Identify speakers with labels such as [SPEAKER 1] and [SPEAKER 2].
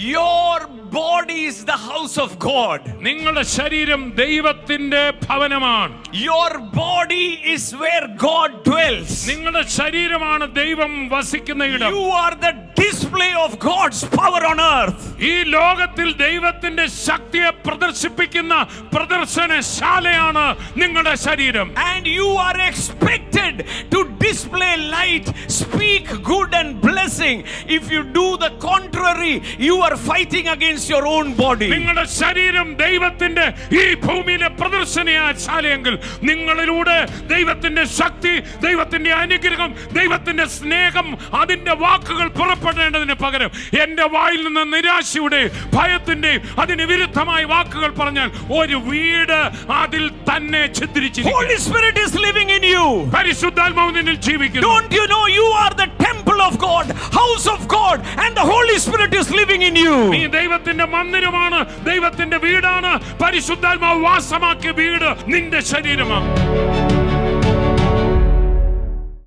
[SPEAKER 1] Your body is the house of God.
[SPEAKER 2] നിങ്ങളുടെ ശരീരം ദൈവത്തിന്റെ ഭവനമാണ്.
[SPEAKER 1] Your body is where God dwells.
[SPEAKER 2] നിങ്ങളുടെ ശരീരമാണ് ദൈവം വസിക്കുന്ന ഇടം.
[SPEAKER 1] You are the display of God's power on earth.
[SPEAKER 2] ഈ ലോകത്തിൽ ദൈവത്തിന്റെ ശക്തിയെ പ്രദർശിപ്പിക്കുന്ന പ്രദർശനശാലയാണ് നിങ്ങളുടെ ശരീരം.
[SPEAKER 1] And you are expected to display light, speak good and blessing. If you do the contrary, you are fighting against your own body.
[SPEAKER 2] നിങ്ങളുടെ ശരീരം ദൈവത്തിന്റെ ഈ ഭൂമിയിലെ പ്രദർശനശാലയെങ്കിൽ നിങ്ങളിലൂടെ ദൈവത്തിന്റെ ശക്തി, ദൈവത്തിന്റെ അനുഗ്രഹം, ദൈവത്തിന്റെ സ്നേഹം, അതിന്റെ വാക്കുകൾ പുറപ്പെടേണ്ടതിന് പകരം എന്റെ വായിൽ നിന്ന് നിരാശയുടെ, ഭയത്തിന്റെ, അതിന് വിരുദ്ധമായ വാക്കുകൾ പറഞ്ഞാൽ ഒരു വീട് അതിൽ തന്നെ ഛിദ്രിച്ചിരിക്കുന്നു.
[SPEAKER 1] Holy Spirit is living in you.
[SPEAKER 2] പരിശുദ്ധാത്മാവ് നിന്നിൽ ജീവിക്കുന്നു.
[SPEAKER 1] Don't you know you are the temple of God, house of God, and the Holy Spirit is living in you.
[SPEAKER 2] നീ ദൈവത്തിന്റെ മന്ദിരമാണ്, ദൈവത്തിന്റെ വീടാണ്, പരിശുദ്ധാത്മാവ് വാസമാക്കിയ വീട് നിന്റെ ശരീരമാണ്.